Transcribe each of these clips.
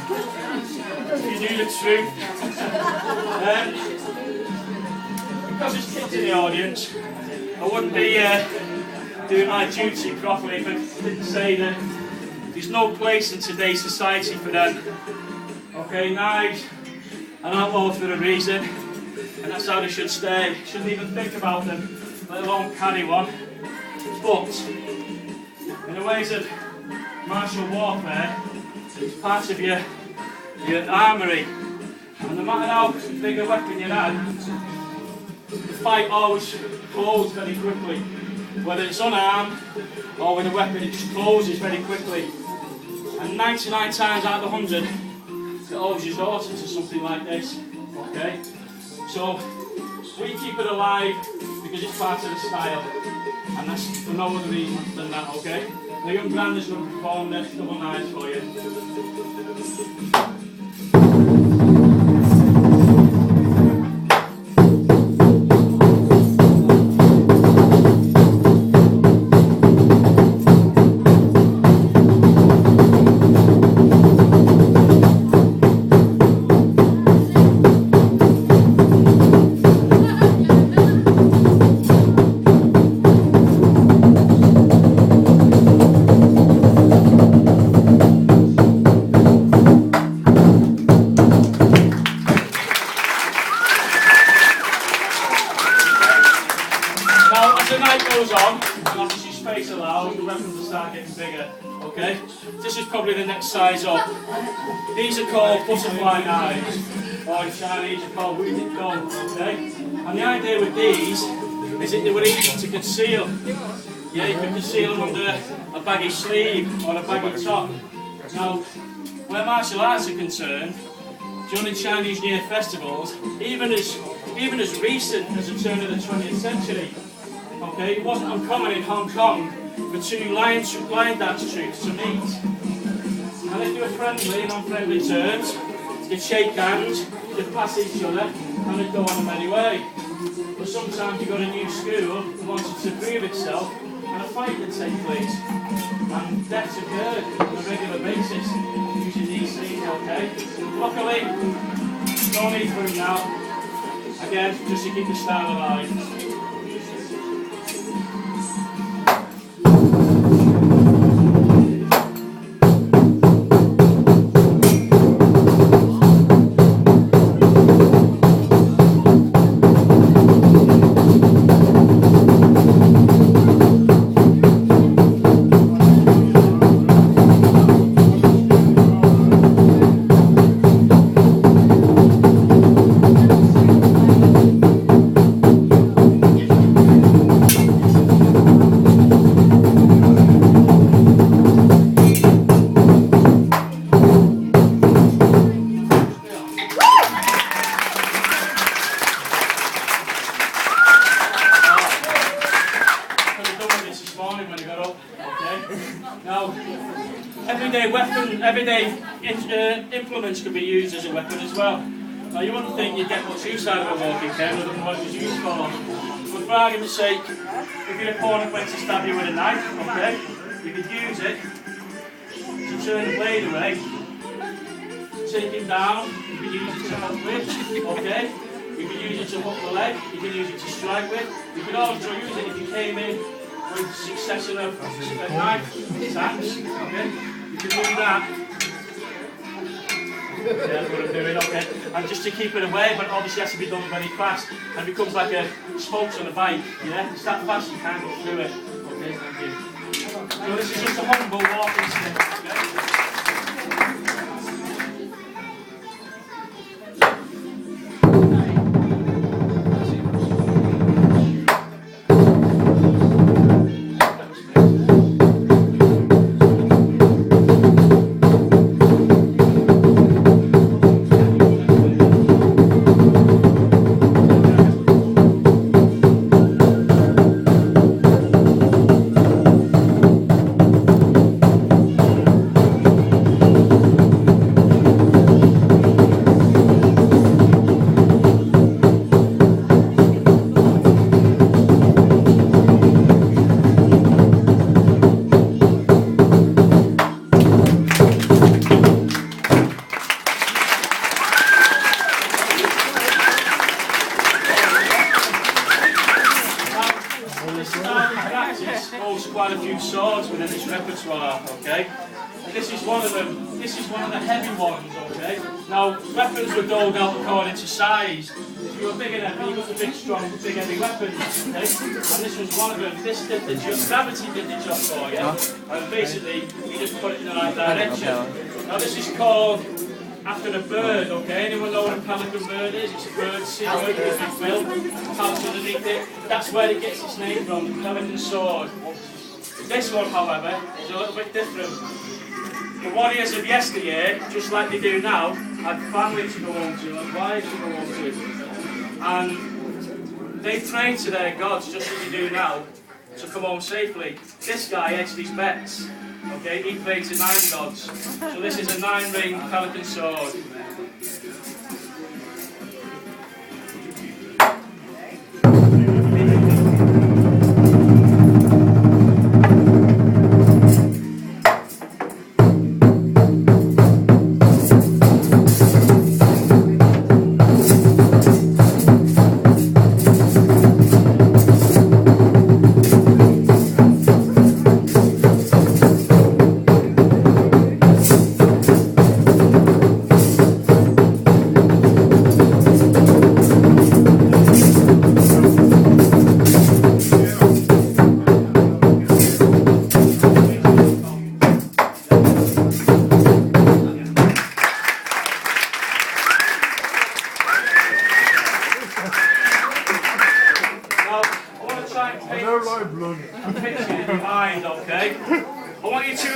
if you knew the truth. Because there's kids in the audience, I wouldn't be doing my duty properly if I didn't say that there's no place in today's society for them. Okay, knives are outlawed for a reason, and that's how they should stay. Shouldn't even think about them, let alone carry one. But in the ways of martial warfare, it's part of your armoury, and no matter how big a weapon you have, the fight always closes very quickly. Whether it's unarmed or with a weapon, it just closes very quickly. And 99 times out of 100, it always resorts into something like this. Okay? So we keep it alive because it's part of the style, and that's for no other reason than that. Okay? The young band is going to perform this double knives for you. Okay, this is probably the next size up. These are called butterfly knives, or in Chinese are called Wuding Dong. Okay, and the idea with these is that they were easy to conceal. Yeah, you can conceal them under a baggy sleeve or a baggy top. Now, where martial arts are concerned, during Chinese New Year festivals, even as recent as the turn of the 20th century, okay, it wasn't uncommon in Hong Kong for two lion dance troupes to meet. And if they were friendly and on friendly terms, they'd shake hands, they'd pass each other, and they'd go on a merry way. But sometimes you got a new school that wanted to prove itself, and a fight would take place. And deaths occurred on a regular basis using these things, okay? Luckily, no need for them now. Again, just to keep the style alive. Everyday implements could be used as a weapon as well. Now you wouldn't think you'd get much use out of a walking cane other than what it was used for. But for argument's sake, if your opponent went to stab you with a knife, okay, you could use it to turn the blade away, take him down, you could use it to hook with, okay, you could use it to hook the leg, you could use it to strike with, you could also use it if you came in with succession of knife attacks, okay. You can do that. Yeah, that's what I'm doing, okay. And just to keep it away, but obviously it has to be done very fast. And it becomes like a spokes on a bike, yeah? It's that fast you can't go through it. Okay, thank you. So this is just a humble walking stick, okay? this is one of the heavy ones, okay? Now, weapons were doled out according to size. If you were big and heavy, you got the big, strong, big, heavy weapons, okay? And this was one of them. This did the job, gravity did the job for you. And basically, you just put it in the right direction. Now, this is called after a bird, okay? Anyone know what a pelican bird is? It's a bird, seabird with a big bill, pouch underneath it. That's where it gets its name from, the pelican sword. This one, however, is a little bit different. The warriors of yesteryear, just like they do now, had family to go home to, had wives to go home to. And they prayed to their gods, just as they do now, to come home safely. This guy edged his bets. Okay, he prayed to 9 gods. So this is a 9-ring pelican sword.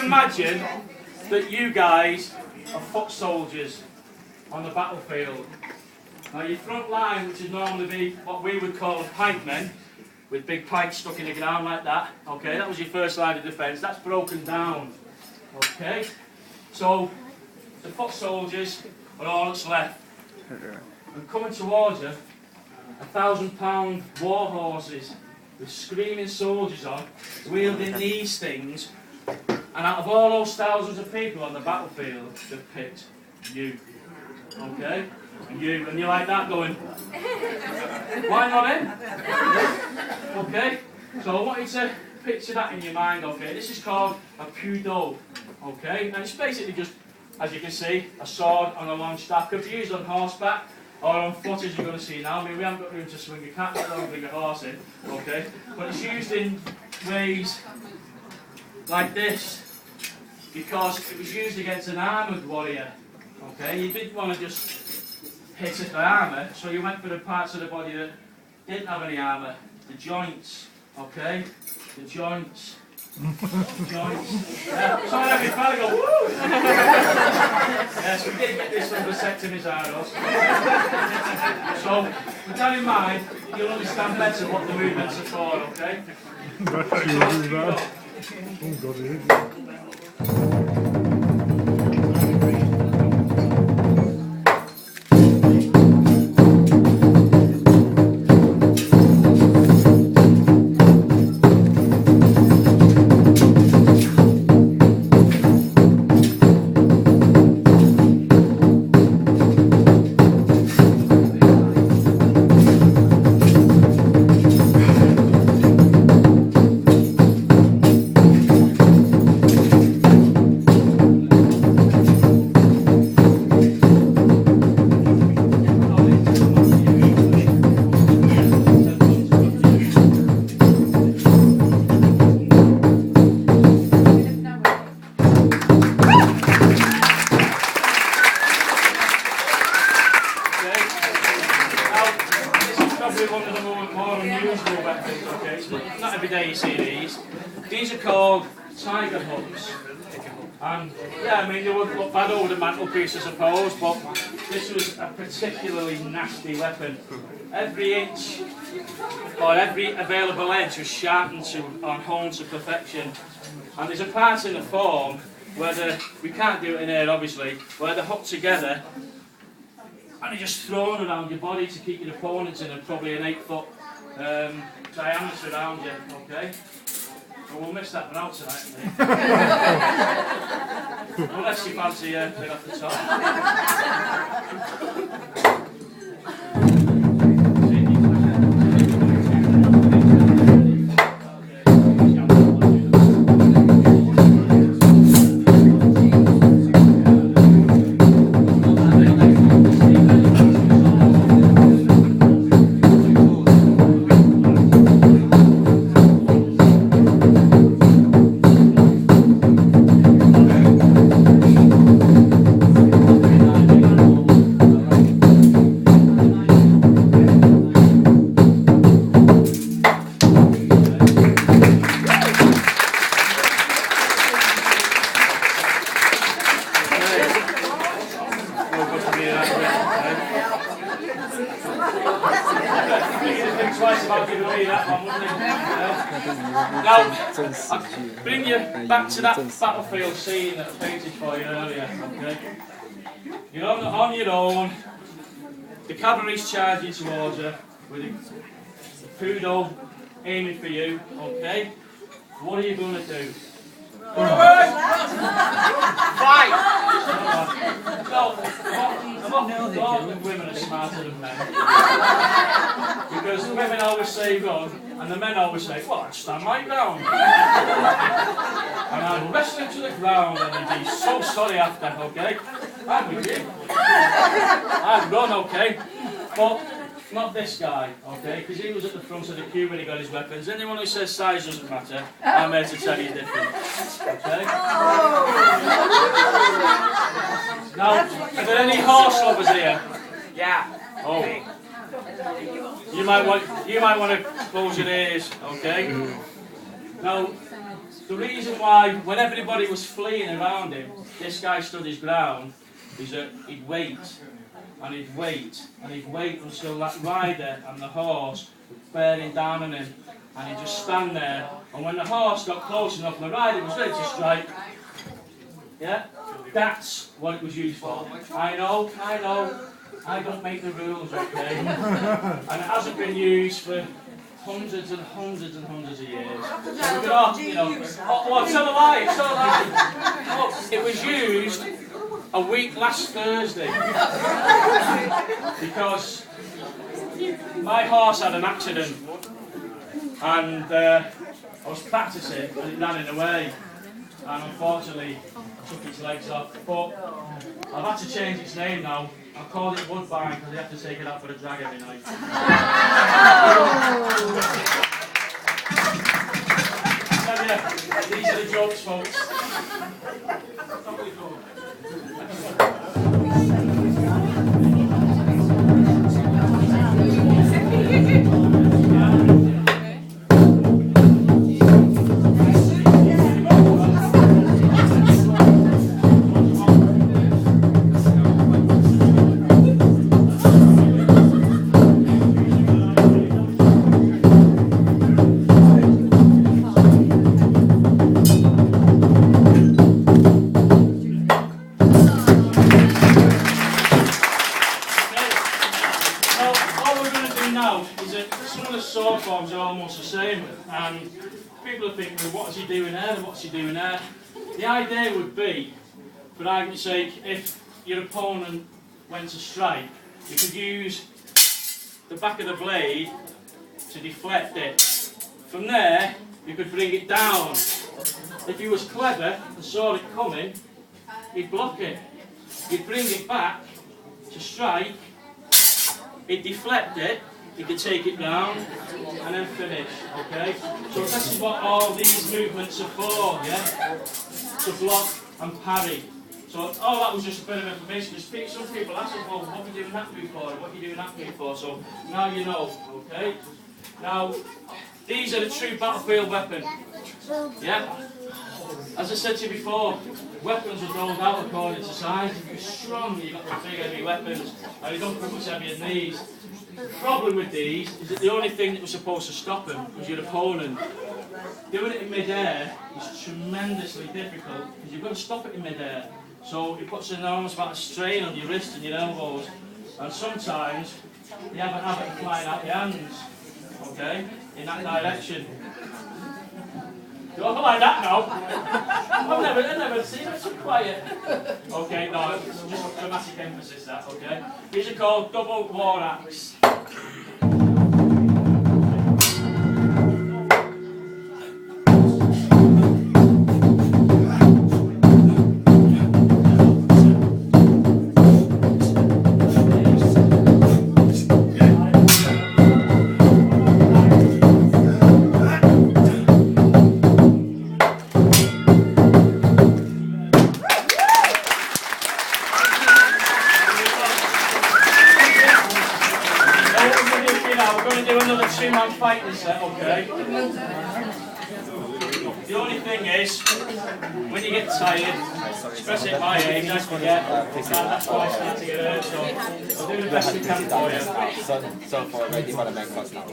Imagine that you guys are foot soldiers on the battlefield. Now your front line, which would normally be what we would call pikemen, with big pikes stuck in the ground like that, okay, that was your first line of defence, that's broken down, okay? So the foot soldiers are all that's left. And coming towards you, 1,000-pound war horses with screaming soldiers on, wielding these things. And out of all those thousands of people on the battlefield, they've picked you. Okay? You. And you're like that going, why not him? Okay? So I want you to picture that in your mind, okay? This is called a pudo. Okay? And it's basically just, as you can see, a sword on a long staff. Could be used on horseback or on foot, as you're going to see now. I mean, we haven't got room to swing a cat, let alone bring a horse in. Okay? But it's used in ways like this, because it was used against an armoured warrior. Okay, you didn't want to just hit at the armour, so you went for the parts of the body that didn't have any armour, the joints. Okay, the joints. Joints. Someone every fella go, woo! Yes, we did get this from vasectomies arrows. So, with that in mind, you'll understand better what the movements are for, okay? Oh God, it is. These are called tiger hooks. And yeah, I mean, they would look bad over the mantelpiece, I suppose, but this was a particularly nasty weapon. Every inch, or every available edge was sharpened to, and honed to perfection. And there's a part in the form where we can't do it in here obviously, where they're hooked together and they're just thrown around your body to keep your opponents in, and probably an 8-foot diameter around you, okay? So we'll miss that one out tonight, unless you fancy a bit off the top. about giving away that one, wouldn't it? Now, I'll bring you back to that battlefield scene that I painted for you earlier, okay? You're on your own, the cavalry's charging towards you, with the poodle aiming for you, okay? What are you going to do? Fight! No, I've often thought that women are smarter than men. Because the women always say run, and the men always say, well, I'd stand my ground. And I'd wrestle him to the ground, and he'd be so sorry after, okay? I'm with you. I'd run, okay? But not this guy, okay? Because he was at the front of the queue when he got his weapons. Anyone who says size doesn't matter, I'm here to tell you different. Okay? Now, are there any horse lovers here? Yeah. Oh. You might want to close your ears, okay? Now, the reason why, when everybody was fleeing around him, this guy stood his ground, is that he'd wait. And he'd wait, and he'd wait until that rider and the horse were bearing down on him, and he'd just stand there, and when the horse got close enough and the rider was ready to strike, yeah, that's what it was used for. I know, I don't make the rules, okay, and it hasn't been used for hundreds and hundreds and hundreds of years. So we could all, you know, oh, tell a lie, tell a lie. Oh, it was used a week last Thursday because my horse had an accident and I was practicing and it ran in the way and unfortunately took its legs off. But I've had to change its name now. I called it Woodbine because they have to take it out for a drag every night. These are the jokes, folks. Forms are almost the same, and people are thinking, well, what's he doing there? What's he doing there? The idea would be, for argument's sake, if your opponent went to strike, you could use the back of the blade to deflect it. From there, you could bring it down. If he was clever and saw it coming, he'd block it. He'd bring it back to strike, he'd deflect it, you could take it down and then finish, okay? So this is what all these movements are for, yeah? To block and parry. So all that was just a bit of information. Some people ask us, well, what are you doing that move for? What are you doing that move for? So now you know, okay? Now, these are the true battlefield weapon, yeah? As I said to you before, weapons are rolled out according to size. If you're strong, you've got the big heavy weapons, and you don't put much heavier than these. The problem with these is that the only thing that was supposed to stop them was your opponent. Doing it in mid-air is tremendously difficult because you've got to stop it in mid-air. So it puts an enormous amount of strain on your wrists and your elbows, and sometimes you have a habit of flying out your hands, okay, in that direction. You don't like that now? I've never seen it so quiet. Okay, no, it's just dramatic emphasis that, okay? These are called double war axe. Fighting set, okay? The only thing is, when you get tired, especially at my age, I forget, that's why I start to get hurt, so I'll do the best we can for you. So for ready for the main course now.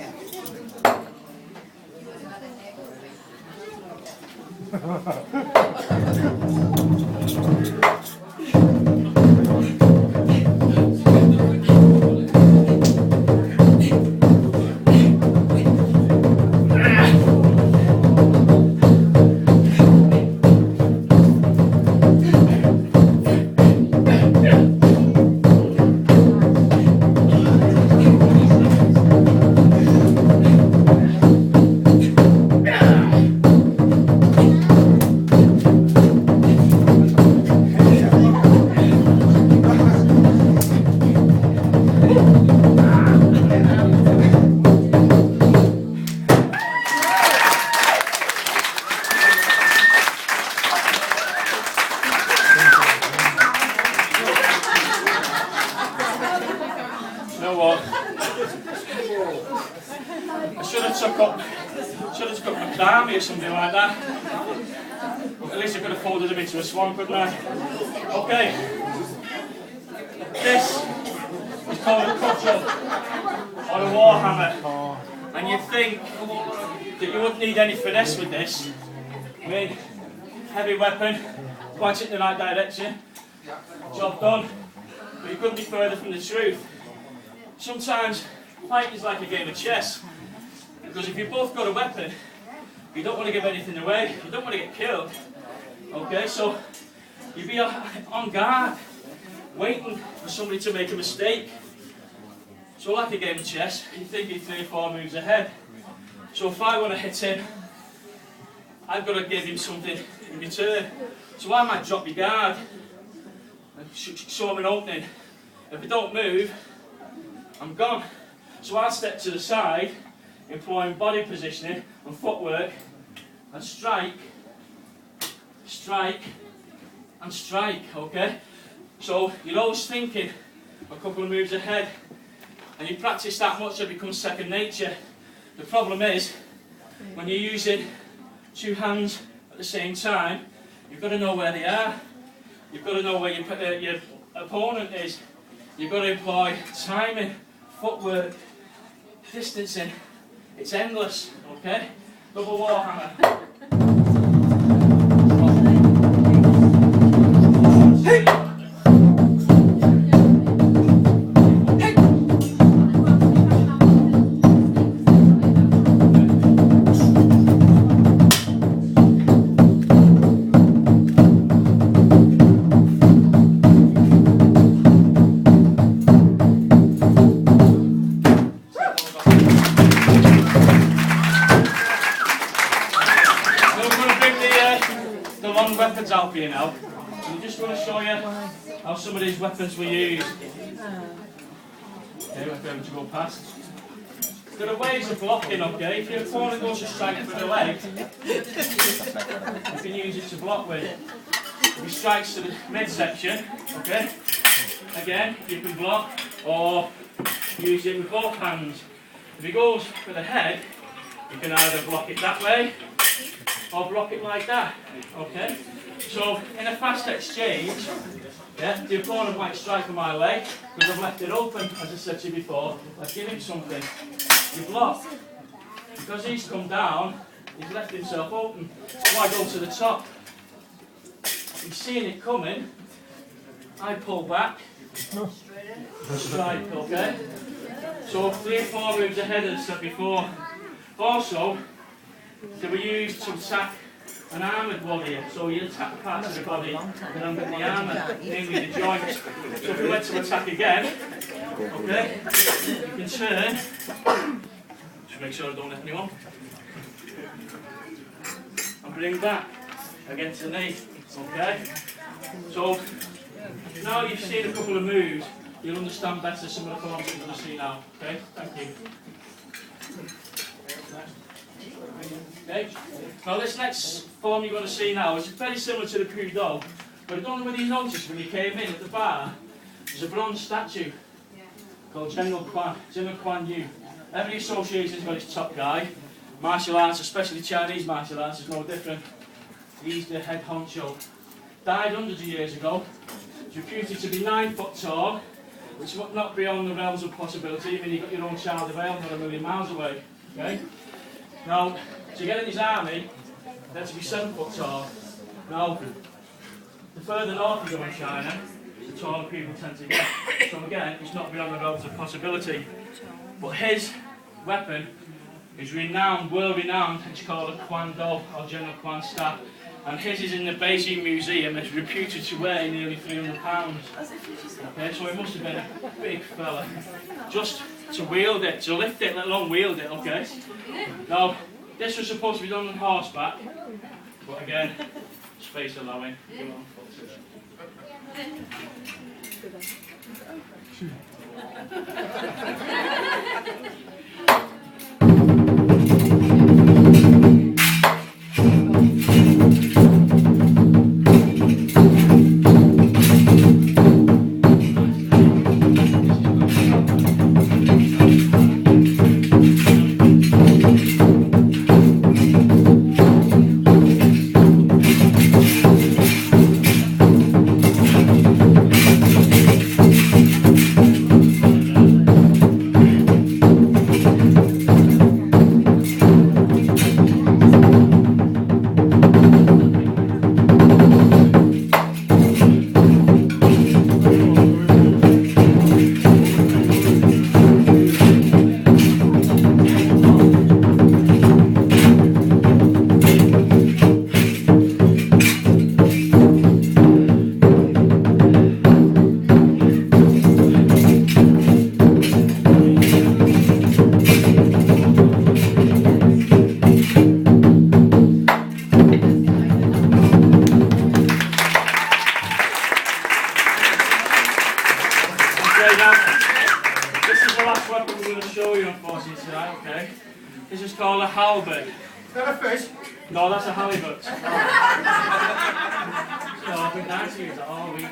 Or something like that. At least I could have folded him into a swan, couldn't I? Okay. This is called a cudgel or a warhammer. And you'd think that you wouldn't need any finesse with this. I mean, heavy weapon, points in the right direction, job done. But you couldn't be further from the truth. Sometimes fighting is like a game of chess. Because if you've both got a weapon, you don't want to give anything away, you don't want to get killed. Okay, so you be on guard, waiting for somebody to make a mistake. So like a game of chess, you're thinking 3 or 4 moves ahead. So if I want to hit him, I've got to give him something in return. So I might drop my guard and show him an opening. If I don't move, I'm gone. So I'll step to the side, employing body positioning and footwork, and strike, strike, and strike, okay? So you're always thinking a couple of moves ahead, and you practice that much it becomes second nature. The problem is, when you're using 2 hands at the same time, you've got to know where they are. You've got to know where your opponent is. You've got to employ timing, footwork, distancing. It's endless, okay? Double warhammer. Hey! Weapons out for you now. I'm just going to show you how some of these weapons were used. Okay, we're going to go past. There are ways of blocking, okay? If your opponent goes to strike for the leg, you can use it to block with. If he strikes to the midsection, okay? Again, you can block or use it with both hands. If he goes for the head, you can either block it that way or block it like that, okay? So, in a fast exchange, yeah, the opponent might strike on my leg, because I've left it open, as I said to you before, I've given him something. You block. Because he's come down, he's left himself open. So I go to the top. He's seeing it coming, I pull back, strike, okay? So 3 or 4 moves ahead, as I said before. Also, they were used to attack an armoured warrior, so you attack parts of the body that under the armour, namely the joints. So if we went to attack again, okay, you can turn, just make sure I don't hit anyone, and bring back against the knee, okay? So now you've seen a couple of moves, you'll understand better some of the forms you're going to see now, okay? Thank you. Okay. Now this next form you're going to see now is very similar to the Pudo, but I don't know whether you noticed when you came in at the bar, there's a bronze statue called General Kuan Yu. Every association's got its top guy. Martial arts, especially Chinese martial arts, is no different. He's the head honcho. Died hundreds of years ago. He's reputed to be 9 foot tall, which would not be on the realms of possibility. Even you've got your own child of ale not a million miles away. Okay? Now, to get in his army, they're to be 7 foot tall. Now, the further north you go in China, the taller people tend to get. So again, it's not beyond the realms of possibility. But his weapon is renowned, world renowned. It's called a Quan Do, or General Quan staff. And his is in the Beijing Museum. It's reputed to weigh nearly 300 pounds. Okay, so it must have been a big fella. Just to wield it, to lift it, let alone wield it, okay? Now, this was supposed to be done on horseback, but again, space allowing, go on foot today. This is the last weapon we're going to show you, unfortunately, tonight, okay? This is called a halberd. Is that a fish? No, that's a halibut. So I've been down to use that all week.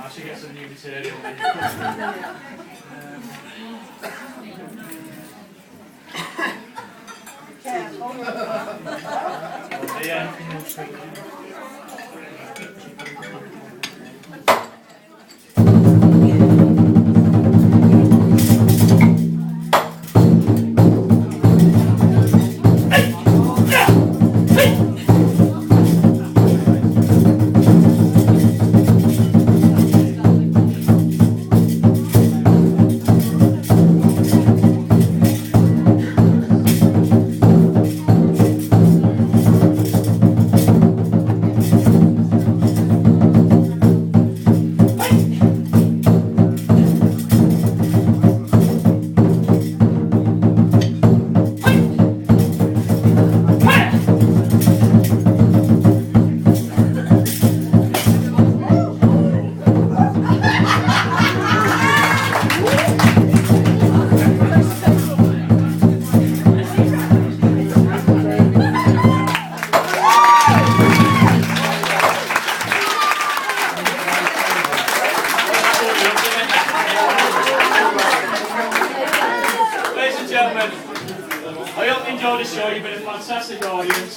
I should get some new material. Yeah. Ladies and gentlemen, I hope you enjoyed the show. You've been a fantastic audience.